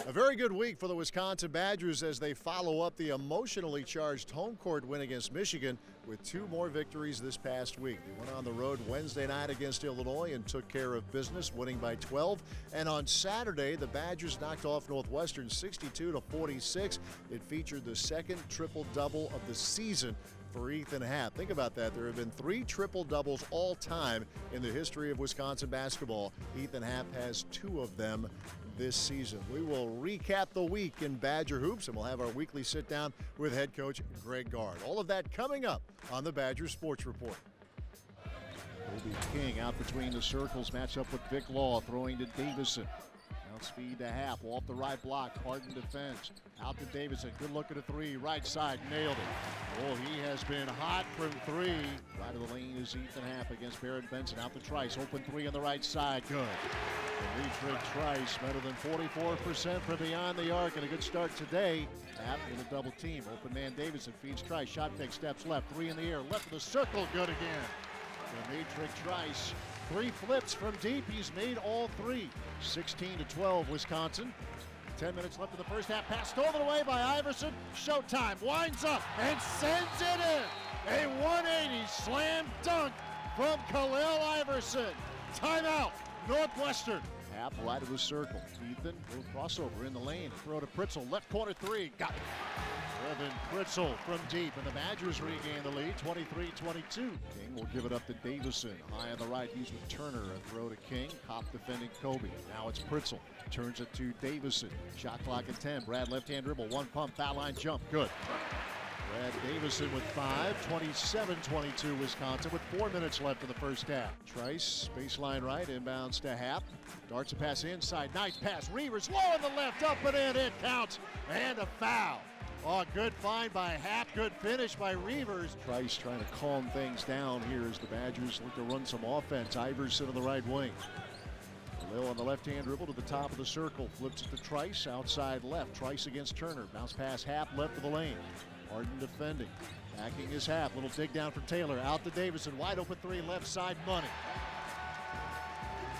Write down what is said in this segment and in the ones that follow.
A very good week for the Wisconsin Badgers as they follow up the emotionally charged home court win against Michigan with 2 more victories this past week. They went on the road Wednesday night against Illinois and took care of business, winning by 12. And on Saturday, the Badgers knocked off Northwestern 62-46. It featured the second triple-double of the season for Ethan Happ. Think about that. There have been 3 triple-doubles all time in the history of Wisconsin basketball. Ethan Happ has 2 of them this season. We will recap the week in Badger Hoops, and we'll have our weekly sit-down with head coach Greg Gard. All of that coming up on the Badger Sports Report. Kobe King out between the circles, match up with Vic Law, throwing to Davison. Outspeed to Happ, off the right block, Harden defends. Out to Davison, good look at a 3, right side, nailed it. Oh, he has been hot from 3. Right of the lane is Ethan Happ against Barrett Benson. Out to Trice, open 3 on the right side, good. Demetric Trice, better than 44% from beyond the arc, and a good start today. Happ with a double team. Open man Davison feeds Trice, shot fake, steps left, 3 in the air, left of the circle, good again. Demetric Trice, 3 flips from deep, he's made all 3. 16-12 Wisconsin. 10 minutes left in the first half, pass stolen away by Iverson. Showtime, winds up and sends it in. A 180 slam dunk from Khalil Iverson. Timeout, Northwestern. Happ right of the circle. Ethan, little crossover in the lane. Throw to Pritzel, left corner 3, got it. Devin Pritzel from deep, and the Badgers regain the lead, 23-22. King will give it up to Davison. High on the right, he's with Turner. A throw to King, Kopp defending Kobe. Now it's Pritzel, turns it to Davison. Shot clock at 10, Brad left-hand dribble, 1 pump, foul line jump, good. Brad Davison with 5, 27-22 Wisconsin with 4 minutes left in the first half. Trice, baseline right, inbounds to Happ. Darts a pass inside, nice pass, Reavers low on the left, up and in, it counts, and a foul. Oh, good find by Happ, good finish by Reavers. Trice trying to calm things down here as the Badgers look to run some offense. Iverson on the right wing. Lil on the left-hand dribble to the top of the circle, flips it to Trice, outside left. Trice against Turner, bounce pass Happ, left of the lane. Harden defending, backing his Happ, little dig down from Taylor, out to Davison, wide open 3, left side, money.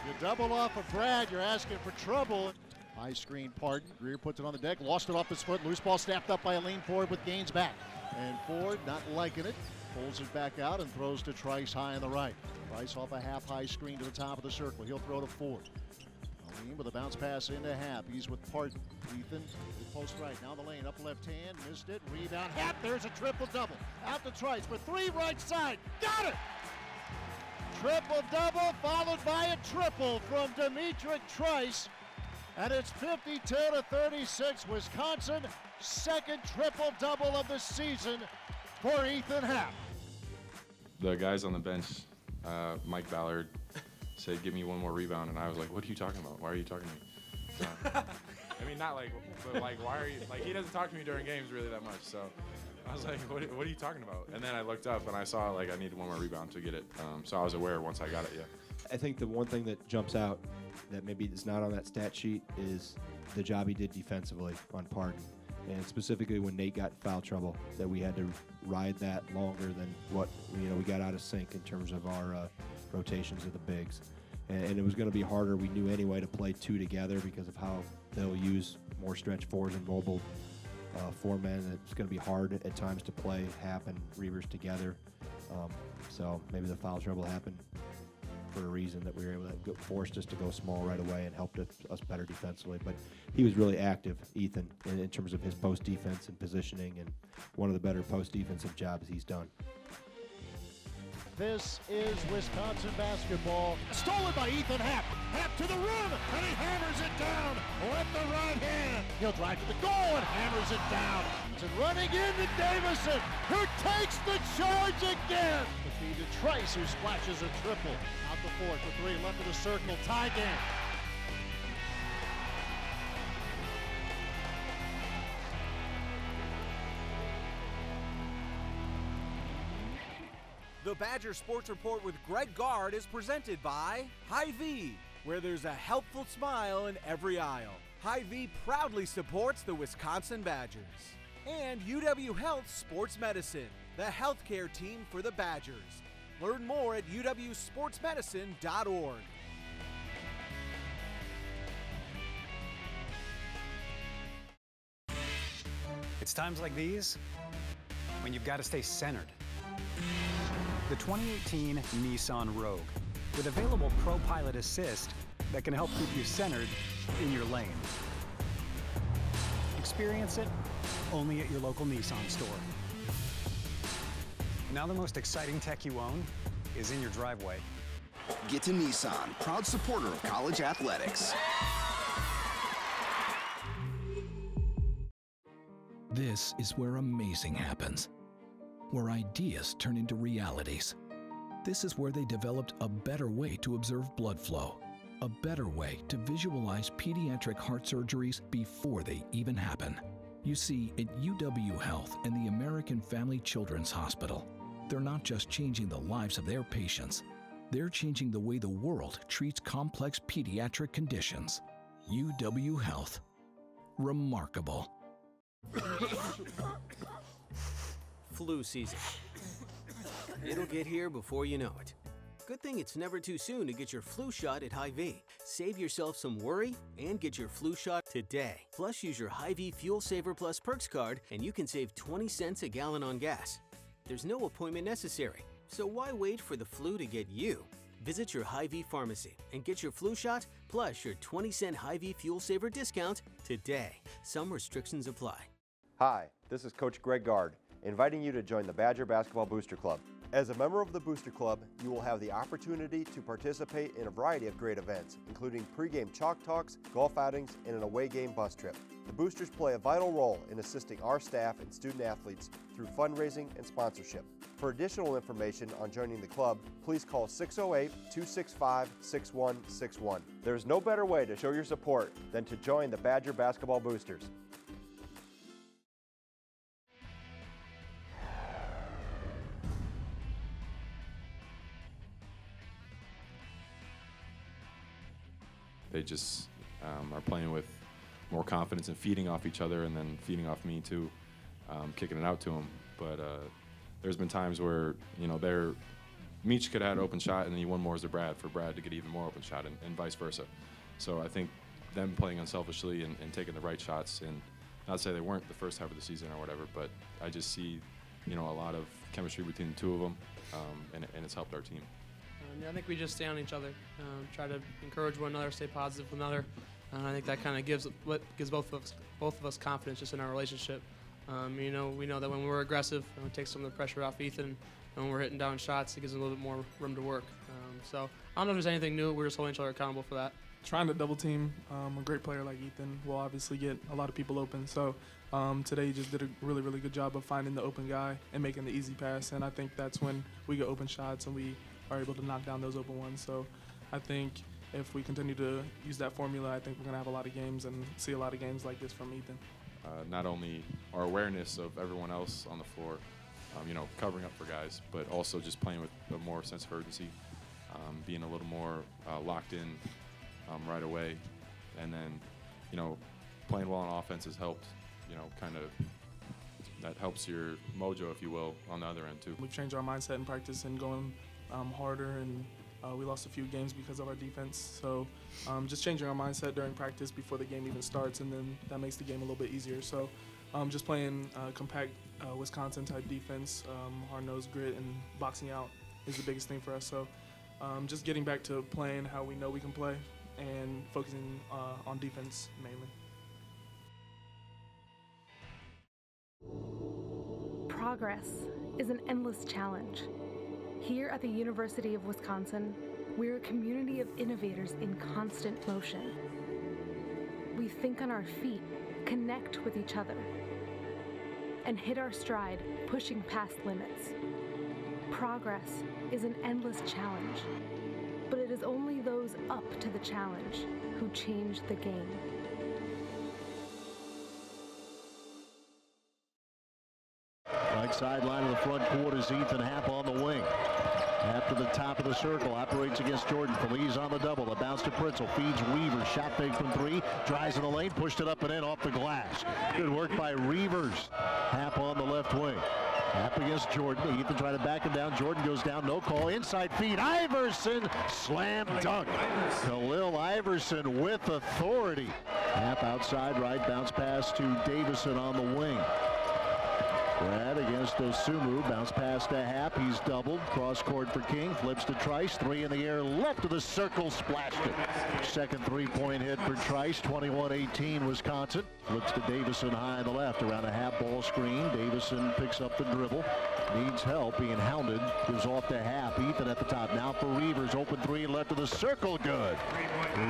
You double off of Brad, you're asking for trouble. High screen, Pardon. Greer puts it on the deck, lost it off his foot. Loose ball snapped up by a lean forward with Gaines back. And Ford not liking it, pulls it back out and throws to Trice high on the right. Trice off a half-high screen to the top of the circle. He'll throw to Ford. Aline with a bounce pass into Happ. He's with Pardon. Ethan, post right, now the lane, up left hand, missed it. Rebound, Happ, there's a triple-double. Out to Trice for 3, right side, got it! Triple-double followed by a triple from Demetric Trice. And it's 52-36, Wisconsin, second triple-double of the season for Ethan Happ. The guys on the bench, Mike Ballard, said, give me 1 more rebound, and I was like, what are you talking about? Why are you talking to me? I mean, not like, but like, why are you, like, he doesn't talk to me during games really that much, so I was like, what are you talking about? And then I looked up, and I saw, like, I needed 1 more rebound to get it, so I was aware once I got it, yeah. I think the one thing that jumps out that maybe is not on that stat sheet is the job he did defensively on Pardon. And specifically when Nate got in foul trouble, that we had to ride that longer than what we got out of sync in terms of our rotations of the bigs. And it was going to be harder, we knew anyway, to play 2 together because of how they'll use more stretch 4s and mobile 4 men. It's going to be hard at times to play Happ and Reavers together. So maybe the foul trouble happened for a reason, that we were able to forced us to go small right away and helped us better defensively. But he was really active, Ethan, in terms of his post defense and positioning, and one of the better post defensive jobs he's done. This is Wisconsin basketball. Stolen by Ethan Happ. Happ to the rim, and he hammers it down with the right hand. He'll drive to the goal and hammers it down. And running into Davison, who takes the charge again. The feed to Trice, who splashes a triple. Out the 4 for 3, left of the circle, tie game. The Badger Sports Report with Greg Gard is presented by Hy-Vee, where there's a helpful smile in every aisle. Hy-Vee proudly supports the Wisconsin Badgers. And UW Health Sports Medicine, the healthcare team for the Badgers. Learn more at uwsportsmedicine.org. It's times like these when you've got to stay centered. The 2018 Nissan Rogue, with available Pro Pilot Assist that can help keep you centered in your lane. Experience it only at your local Nissan store. Now the most exciting tech you own is in your driveway. Get to Nissan, proud supporter of college athletics. This is where amazing happens, where ideas turn into realities. This is where they developed a better way to observe blood flow, a better way to visualize pediatric heart surgeries before they even happen. You see, at UW Health and the American Family Children's Hospital, they're not just changing the lives of their patients, they're changing the way the world treats complex pediatric conditions. UW Health. Remarkable. Flu season. It'll get here before you know it. Good thing it's never too soon to get your flu shot at Hy-Vee. Save yourself some worry and get your flu shot today. Plus, use your Hy-Vee Fuel Saver Plus Perks card and you can save 20 cents a gallon on gas. There's no appointment necessary, so why wait for the flu to get you? Visit your Hy-Vee pharmacy and get your flu shot plus your 20-cent Hy-Vee Fuel Saver discount today. Some restrictions apply. Hi, this is Coach Greg Gard, inviting you to join the Badger Basketball Booster Club. As a member of the Booster Club, you will have the opportunity to participate in a variety of great events, including pregame chalk talks, golf outings, and an away game bus trip. The Boosters play a vital role in assisting our staff and student athletes through fundraising and sponsorship. For additional information on joining the club, please call 608-265-6161. There's no better way to show your support than to join the Badger Basketball Boosters. They just are playing with more confidence and feeding off each other, and then feeding off me too, kicking it out to them. But there's been times where, you know, Meech could have had an open shot and then he won more as to Brad for Brad to get even more open shot, and vice versa. So I think them playing unselfishly and taking the right shots, and not to say they weren't the first half of the season or whatever, but I just see, you know, a lot of chemistry between the two of them, and it's helped our team. I think we just stay on each other, try to encourage one another, stay positive with one another. I think that kind of gives both of us confidence just in our relationship. You know, we know that when we're aggressive, it takes some of the pressure off Ethan, and when we're hitting down shots, it gives him a little bit more room to work. So I don't know if there's anything new. We're just holding each other accountable for that. Trying to double team a great player like Ethan will obviously get a lot of people open. So today he just did a really, really good job of finding the open guy and making the easy pass. And I think that's when we get open shots and we are able to knock down those open ones. So I think if we continue to use that formula, I think we're going to have a lot of games and see a lot of games like this from Ethan. Not only our awareness of everyone else on the floor, you know, covering up for guys, but also just playing with a more sense of urgency, being a little more locked in right away. And then, you know, playing well on offense has helped, you know, kind of that helps your mojo, if you will, on the other end too. We've changed our mindset in practice and going harder, and we lost a few games because of our defense. So just changing our mindset during practice before the game even starts, and then that makes the game a little bit easier. So just playing compact Wisconsin-type defense, hard-nosed grit, and boxing out is the biggest thing for us. So just getting back to playing how we know we can play and focusing on defense mainly. Progress is an endless challenge. Here at the University of Wisconsin, we're a community of innovators in constant motion. We think on our feet, connect with each other, and hit our stride, pushing past limits. Progress is an endless challenge, but it is only those up to the challenge who change the game. Right sideline of the front court is Ethan Happ on the wing. Happ to the top of the circle, operates against Jordan. Feliz on the double. A bounce to Pritzel, feeds Reavers. Shot fake from three, drives in the lane, pushed it up and in off the glass. Good work by Reavers. Happ on the left wing. Happ against Jordan. Ethan trying to back him down. Jordan goes down, no call. Inside feed, Iverson, slam dunk. Khalil Iverson with authority. Happ outside right, bounce pass to Davison on the wing. Brad against Osumu. Bounce pass to Happ. He's doubled. Cross court for King. Flips to Trice. Three in the air. Left of the circle. Splashed it. Second three-point hit for Trice. 21-18 Wisconsin. Flips to Davison high on the left. Around a half ball screen. Davison picks up the dribble. Needs help. Being hounded. Gives off to Happ. Ethan at the top. Now for Reavers. Open three left of the circle. Good.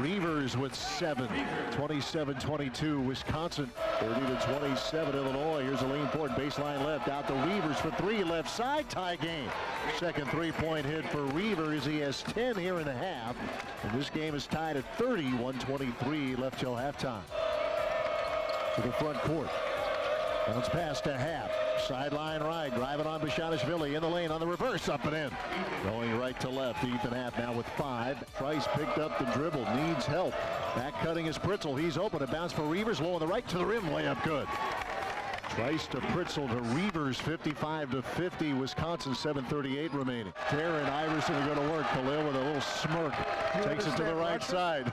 Reavers with 7. 27-22 Wisconsin. 30-27 Illinois. Here's a lean forward. Baseline left. Out to Reavers for three. Left side. Tie game. Second three-point hit for Reavers. He has 10 here in the half. And this game is tied at 30. 1:23 left till halftime. To the front court. Bounce pass to Happ. Sideline right. Driving on Bishanishvili in the lane on the reverse. Up and in. Going right to left. Ethan Happ now with 5. Trice picked up the dribble. Needs help. Back cutting is Pritzel. He's open. A bounce for Reavers. Low on the right to the rim. Layup good. Trice to Pritzel to Reavers. 55-50. Wisconsin 7:38 remaining. Terran Iverson are going to work. Khalil with a little smirk. Takes it to the right side.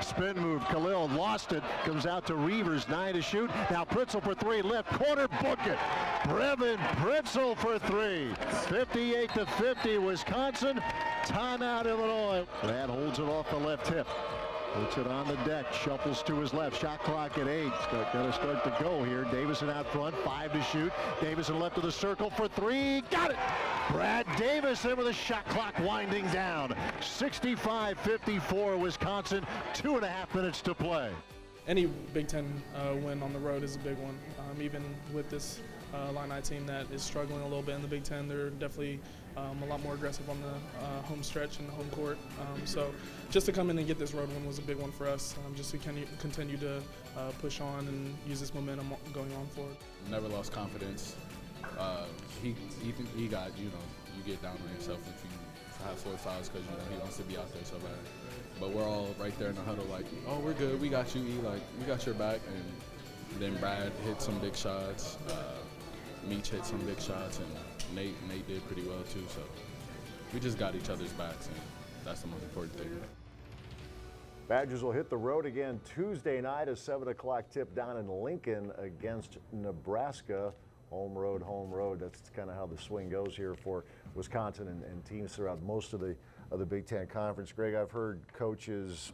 Spin move. Khalil lost it. Comes out to Reavers. 9 to shoot. Now Pritzel for 3. Left corner. Book it. Brevin Pritzel for 3. 58-50 Wisconsin. Timeout Illinois. Brad holds it off the left hip. Puts it on the deck, shuffles to his left. Shot clock at 8. Got to start to go here. Davison out front, 5 to shoot. Davison left of the circle for 3. Got it! Brad Davison with a shot clock winding down. 65-54 Wisconsin. 2.5 minutes to play. Any Big Ten win on the road is a big one. Even with this Illini team that is struggling a little bit in the Big Ten, they're definitely a lot more aggressive on the home stretch and the home court. So just to come in and get this road win was a big one for us, just to continue to push on and use this momentum going on forward. Never lost confidence. He got, you get down on yourself if you have 4 fouls because, he wants to be out there so bad. But we're all right there in the huddle like, oh, we're good, we got you, E, like, we got your back. And then Brad hit some big shots. Meach hit some big shots, and Nate did pretty well too. So we just got each other's backs, and that's the most important thing. Badgers will hit the road again Tuesday night, a 7 o'clock tip down in Lincoln against Nebraska. Home road. That's kind of how the swing goes here for Wisconsin and teams throughout most of the Big Ten Conference. Greg, I've heard coaches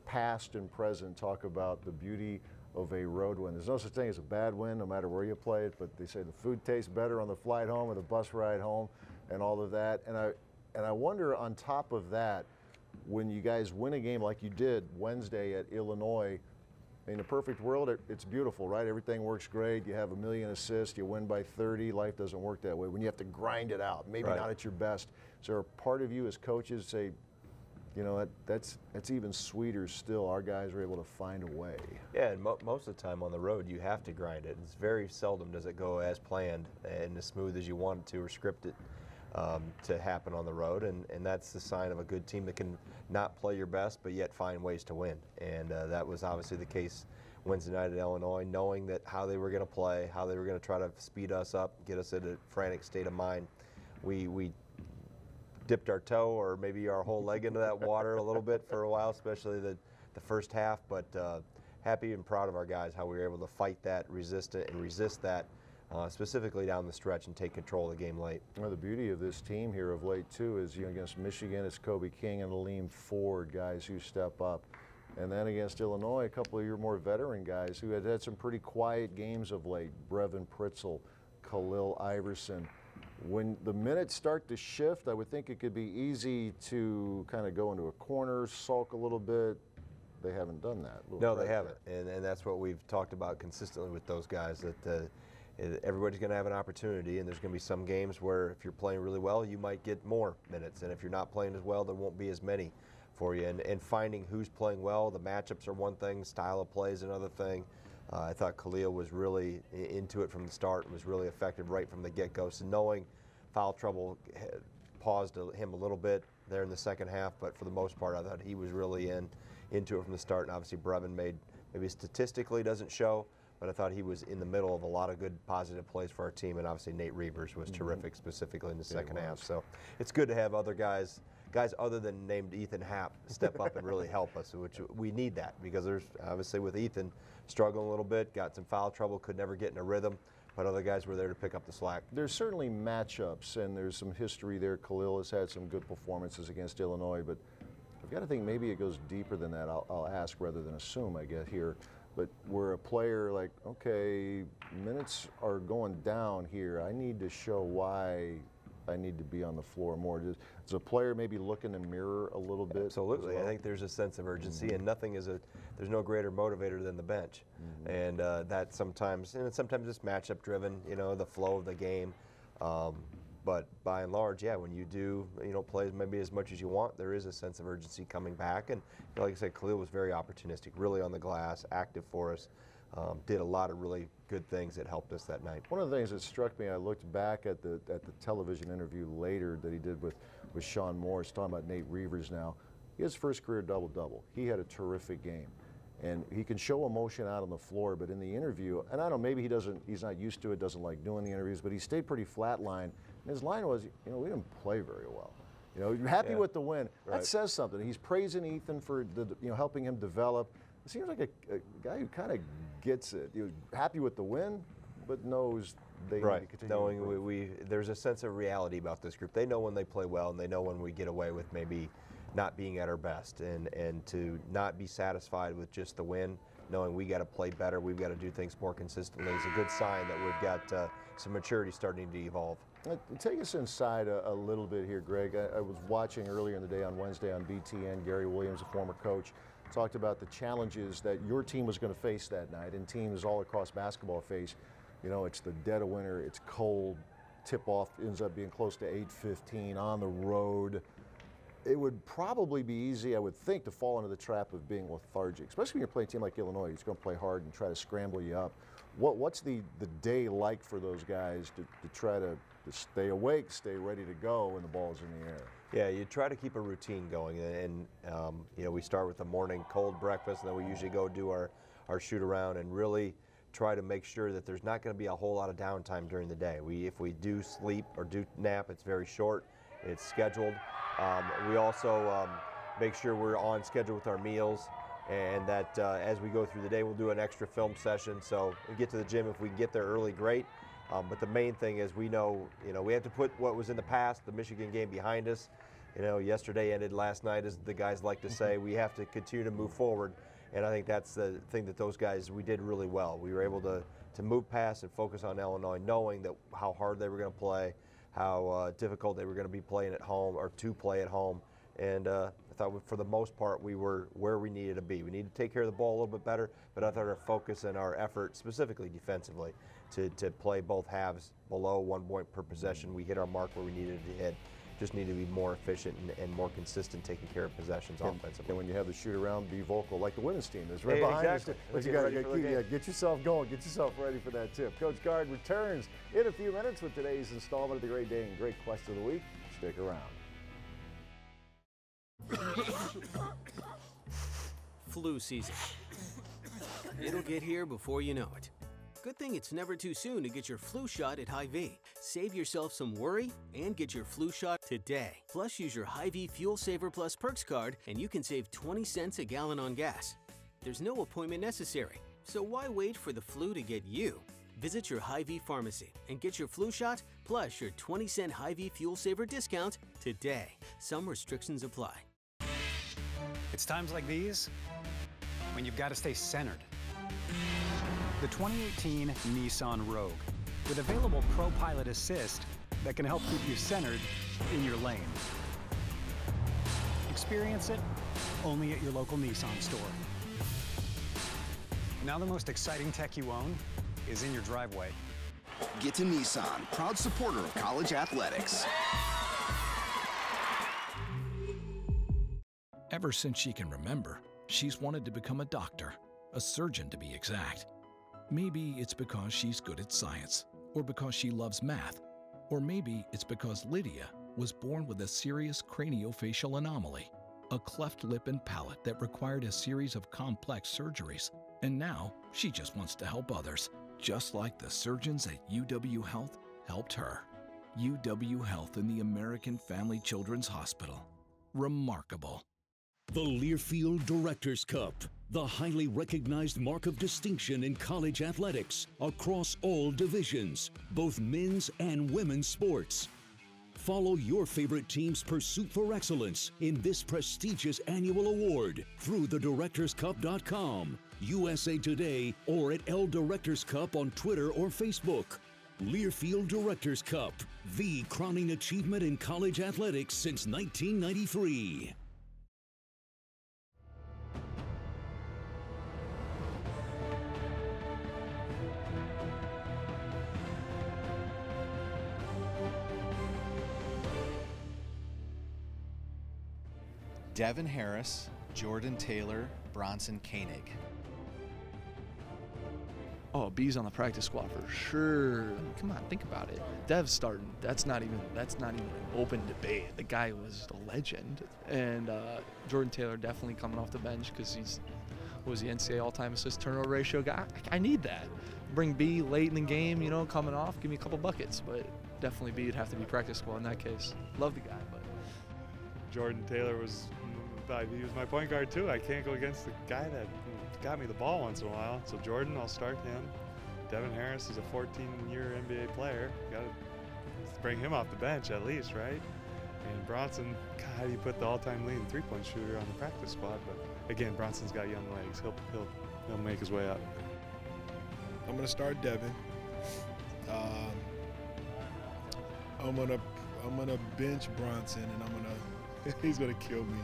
past and present talk about the beauty of a road win. There's no such thing as a bad win, no matter where you play it, but they say the food tastes better on the flight home or the bus ride home and all of that. And I wonder, on top of that, when you guys win a game like you did Wednesday at Illinois, in a perfect world, it's beautiful, right? Everything works great. You have 1 million assists. You win by 30. Life doesn't work that way. When you have to grind it out, maybe not at your best. Is there a part of you as coaches say, that's even sweeter still. Our guys are able to find a way. Yeah, and most of the time on the road, you have to grind it. It's very seldom does it go as planned and as smooth as you want it to or scripted to happen on the road. And that's the sign of a good team that can not play your best, but yet find ways to win. And that was obviously the case Wednesday night at Illinois, knowing that how they were going to play, how they were going to try to speed us up, get us in a frantic state of mind. We dipped our toe or maybe our whole leg into that water a little bit for a while, especially the first half, but happy and proud of our guys, how we were able to fight that, resist it, and resist that, specifically down the stretch and take control of the game late. Well, the beauty of this team here of late, too, is against Michigan, it's Kobe King and Aleem Ford, guys who step up. And then against Illinois, a couple of your more veteran guys who had some pretty quiet games of late, Brevin Pritzel, Khalil Iverson. When the minutes start to shift, I would think it could be easy to kind of go into a corner, sulk a little bit. They haven't done that. No, they haven't. And that's what we've talked about consistently with those guys, that everybody's going to have an opportunity, and there's going to be some games where if you're playing really well, you might get more minutes. And if you're not playing as well, there won't be as many for you. And finding who's playing well, the matchups are one thing, style of play is another thing. I thought Khalil was really into it from the start and was really effective right from the get-go. So knowing foul trouble paused him a little bit there in the second half, but for the most part, I thought he was really into it from the start. And obviously, Brevin maybe statistically doesn't show, but I thought he was in the middle of a lot of good positive plays for our team. And obviously, Nate Reavers was terrific, specifically in the second half. So it's good to have other guys other than named Ethan Happ step up and really help us, which we need that, because there's obviously with Ethan struggling a little bit, got some foul trouble, could never get in a rhythm. but other guys were there to pick up the slack. There's certainly matchups, and there's some history there. Khalil has had some good performances against Illinois, but I've got to think maybe it goes deeper than that. I'll ask rather than assume, I get here. But we're a player like, okay, minutes are going down here. I need to show why I need to be on the floor more. Does a player maybe look in the mirror a little bit? Absolutely. Well? I think there's a sense of urgency, and there's no greater motivator than the bench. And that sometimes it's matchup driven, the flow of the game. But by and large, yeah, when you do, play maybe as much as you want, there is a sense of urgency coming back. And like I said, Khalil was very opportunistic, really on the glass, active for us. Did a lot of really good things that helped us that night. One of the things that struck me, I looked back at the television interview later that he did with Sean Morris, talking about Nate Reavers now. He has his first career double-double. He had a terrific game. And he can show emotion out on the floor, but in the interview, and I don't know, maybe he's not used to it, doesn't like doing the interviews, but he stayed pretty flatline. And his line was, we didn't play very well. You're happy with the win. Right. That says something. He's praising Ethan for helping him develop. It seems like a guy who kind of gets it. He was happy with the win, but knows they need to continue. Knowing there's a sense of reality about this group. They know when they play well, and they know when we get away with maybe not being at our best, and to not be satisfied with just the win, knowing we got to play better, we've got to do things more consistently, is a good sign that we've got some maturity starting to evolve. Take us inside a little bit here, Greg. I was watching earlier in the day on Wednesday on BTN, Gary Williams, a former coach, talked about the challenges that your team was going to face that night, and teams all across basketball face. It's the dead of winter, it's cold, tip-off ends up being close to 8:15 on the road. It would probably be easy, I would think, to fall into the trap of being lethargic, especially when you're playing a team like Illinois. He's going to play hard and try to scramble you up. What's the day like for those guys to try to stay awake, stay ready to go when the ball's in the air? Yeah, you try to keep a routine going, and we start with the morning cold breakfast, and then we usually go do our shoot around and really try to make sure that there's not going to be a whole lot of downtime during the day. If we do sleep or do nap, it's very short, it's scheduled. We also make sure we're on schedule with our meals, and that as we go through the day, we'll do an extra film session. So we get to the gym, if we can get there early, great. But the main thing is we know, we have to put what was in the past, the Michigan game, behind us. Yesterday ended last night, as the guys like to say. We have to continue to move forward, and I think that's the thing that those guys, we did really well. We were able to move past and focus on Illinois, knowing that how hard they were going to play, how difficult they were going to be playing at home, or to play at home. And I thought for the most part we were where we needed to be. We needed to take care of the ball a little bit better, but I thought our focus and our effort, specifically defensively, to play both halves below 1 point per possession, we hit our mark where we needed to hit. Just need to be more efficient and more consistent taking care of possessions offensively. And when you have the shoot around, be vocal, like the women's team is right behind us. But you got to get yourself going, get yourself ready for that tip. Coach Gard returns in a few minutes with today's installment of the Great Day and Great Quest of the Week. Stick around. Flu season. It'll get here before you know it. Good thing it's never too soon to get your flu shot at Hy-Vee. Save yourself some worry and get your flu shot today. Plus, use your Hy-Vee Fuel Saver Plus Perks card and you can save 20 cents a gallon on gas. There's no appointment necessary, so why wait for the flu to get you? Visit your Hy-Vee pharmacy and get your flu shot plus your 20-cent Hy-Vee Fuel Saver discount today. Some restrictions apply. It's times like these when you've got to stay centered. The 2018 Nissan Rogue, with available Pro Pilot Assist that can help keep you centered in your lane. Experience it only at your local Nissan store. Now the most exciting tech you own is in your driveway. Get to Nissan, proud supporter of college athletics. Ever since she can remember, she's wanted to become a doctor, a surgeon to be exact. Maybe it's because she's good at science, or because she loves math, or maybe it's because Lydia was born with a serious craniofacial anomaly, a cleft lip and palate that required a series of complex surgeries. And now she just wants to help others, just like the surgeons at UW Health helped her. UW Health and the American Family Children's Hospital. Remarkable. The Learfield Directors Cup. the highly recognized mark of distinction in college athletics across all divisions, both men's and women's sports. Follow your favorite team's pursuit for excellence in this prestigious annual award through thedirectorscup.com, USA Today, or at L Directors Cup on Twitter or Facebook. Learfield Directors Cup, the crowning achievement in college athletics since 1993. Devin Harris, Jordan Taylor, Bronson Koenig. Oh, B's on the practice squad for sure. Come on, think about it. Dev's starting. That's not even an open debate. The guy was a legend. And Jordan Taylor definitely coming off the bench because was the NCAA all-time assist turnover ratio guy. I need that. Bring B late in the game, coming off, give me a couple buckets. But definitely B would have to be practice squad in that case. Love the guy, but Jordan Taylor he was my point guard too. I can't go against the guy that got me the ball once in a while. So Jordan, I'll start him. Devin Harris is a 14-year NBA player. Got to bring him off the bench at least, right? And Bronson, God, he put the all-time leading three-point shooter on the practice squad. But again, Bronson's got young legs. He'll make his way up. I'm gonna start Devin. I'm gonna bench Bronson, and he's gonna kill me.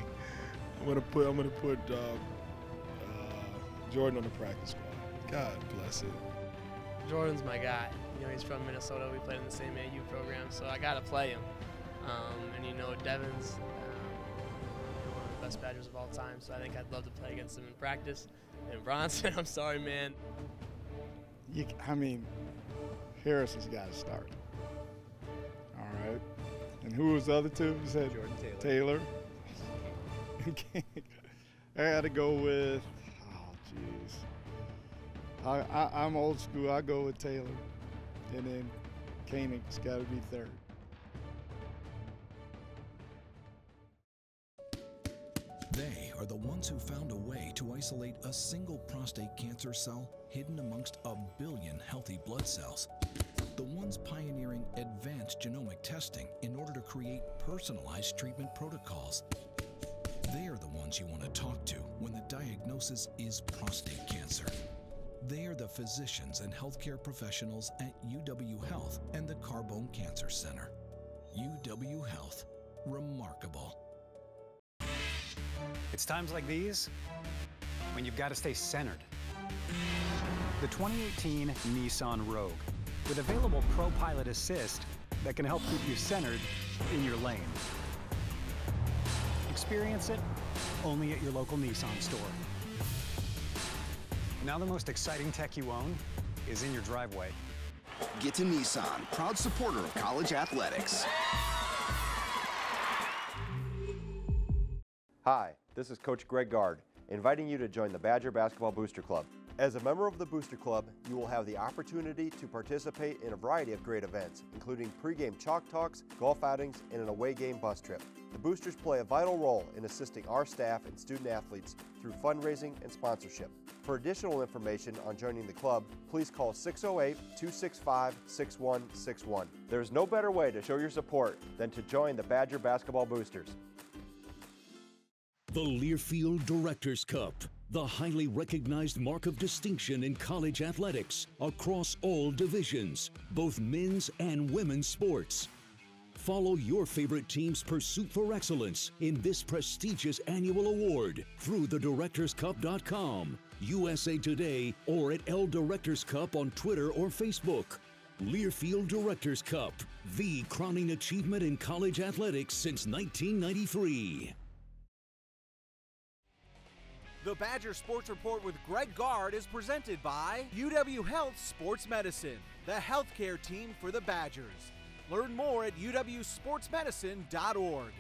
I'm gonna put Jordan on the practice squad. God bless it. Jordan's my guy. He's from Minnesota. We played in the same AU program, so I gotta play him. And Devin's one of the best Badgers of all time, so I think I'd love to play against him in practice. And Bronson, I'm sorry, man. Harris has got to start. All right. And who was the other two? You said Jordan Taylor. I got to go with, I'm old school. I go with Taylor. And then Koenig's got to be third. They are the ones who found a way to isolate a single prostate cancer cell hidden amongst a billion healthy blood cells. The ones pioneering advanced genomic testing in order to create personalized treatment protocols. They are the ones you want to talk to when the diagnosis is prostate cancer. They are the physicians and healthcare professionals at UW Health and the Carbone Cancer Center. UW Health. Remarkable. It's times like these when you've got to stay centered. The 2018 Nissan Rogue, with available Pro Pilot Assist that can help keep you centered in your lane. Experience it only at your local Nissan store. Now the most exciting tech you own is in your driveway. Get to Nissan, proud supporter of college athletics. Hi, this is Coach Greg Gard, inviting you to join the Badger Basketball Booster Club. As a member of the Booster Club, you will have the opportunity to participate in a variety of great events, including pregame chalk talks, golf outings, and an away game bus trip. The Boosters play a vital role in assisting our staff and student athletes through fundraising and sponsorship. For additional information on joining the club, please call 608-265-6161. There's no better way to show your support than to join the Badger Basketball Boosters. The Learfield Directors Cup, the highly recognized mark of distinction in college athletics across all divisions, both men's and women's sports. Follow your favorite team's pursuit for excellence in this prestigious annual award through thedirectorscup.com, USA Today, or at L Directors Cup on Twitter or Facebook. Learfield Directors Cup, the crowning achievement in college athletics since 1993. The Badger Sports Report with Greg Gard is presented by UW Health Sports Medicine, the healthcare team for the Badgers. Learn more at uwsportsmedicine.org.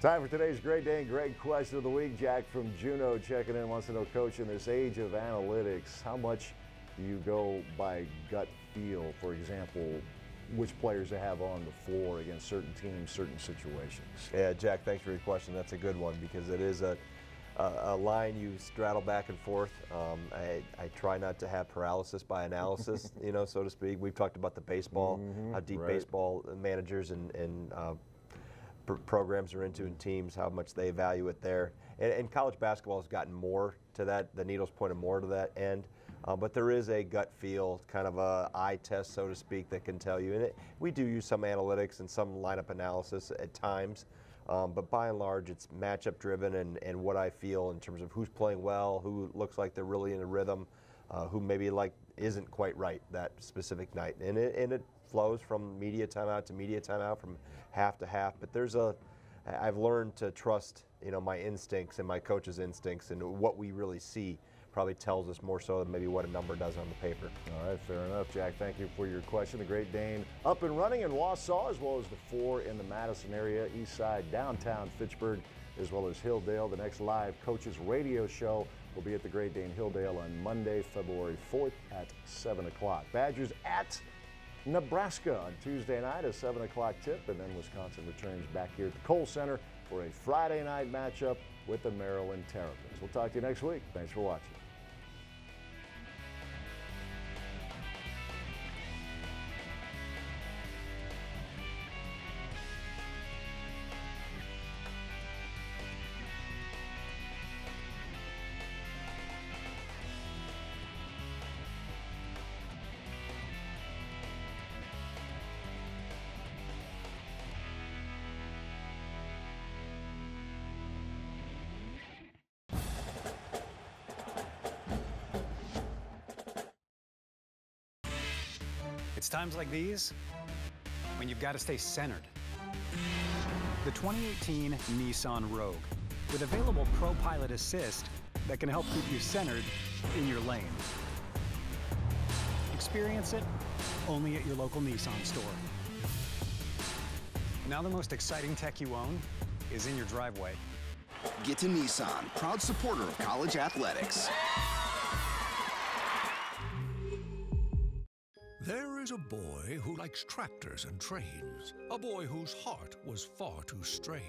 Time for today's Great Day and Greg question of the week. Jack from Juneau checking in, wants to know, Coach, in this age of analytics, how much do you go by gut feel? For example, which players to have on the floor against certain teams, certain situations. Yeah, Jack, thanks for your question. That's a good one because it is a line you straddle back and forth. I try not to have paralysis by analysis, you know, so to speak. We've talked about the baseball, how deep baseball managers and programs are into and teams, how much they value it there. And college basketball has gotten more to that. The needle's pointed more to that end. But there is a gut feel, kind of a eye test, so to speak, that can tell you. And we do use some analytics and some lineup analysis at times. But by and large, it's matchup driven and what I feel in terms of who's playing well, who looks like they're really in a rhythm, who maybe isn't quite right that specific night. And it flows from media timeout to media timeout, from half to half. But I've learned to trust, you know, my instincts and my coach's instincts, and what we really see probably tells us more so than maybe what a number does on the paper. All right, fair enough, Jack. Thank you for your question. The Great Dane up and running in Wausau, as well as the 4 in the Madison area, East Side, downtown Fitchburg, as well as Hilldale. The next live coaches radio show will be at the Great Dane Hilldale on Monday, February 4th at 7 o'clock. Badgers at Nebraska on Tuesday night, a 7 o'clock tip, and then Wisconsin returns back here at the Kohl Center for a Friday night matchup with the Maryland Terrapins. We'll talk to you next week. Thanks for watching. It's times like these when you've got to stay centered. The 2018 Nissan Rogue, with available Pro Pilot Assist that can help keep you centered in your lane. Experience it only at your local Nissan store. Now the most exciting tech you own is in your driveway. Get to Nissan, proud supporter of college athletics. There is a boy who likes tractors and trains, a boy whose heart was far too strained.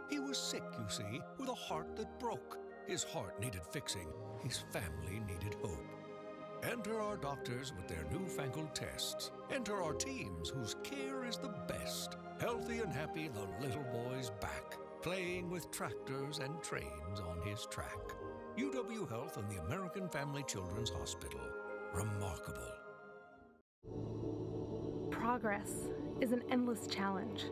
He was sick, you see, with a heart that broke. His heart needed fixing, his family needed hope. Enter our doctors with their newfangled tests. Enter our teams whose care is the best. Healthy and happy, the little boy's back, playing with tractors and trains on his track. UW Health and the American Family Children's Hospital. Remarkable. Progress is an endless challenge.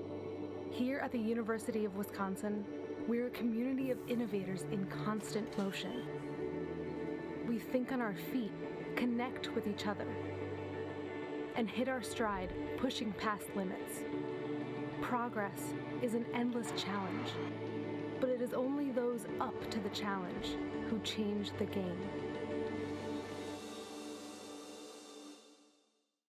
Here at the University of Wisconsin, we're a community of innovators in constant motion. We think on our feet, connect with each other, and hit our stride, pushing past limits. Progress is an endless challenge, but it is only those up to the challenge who change the game.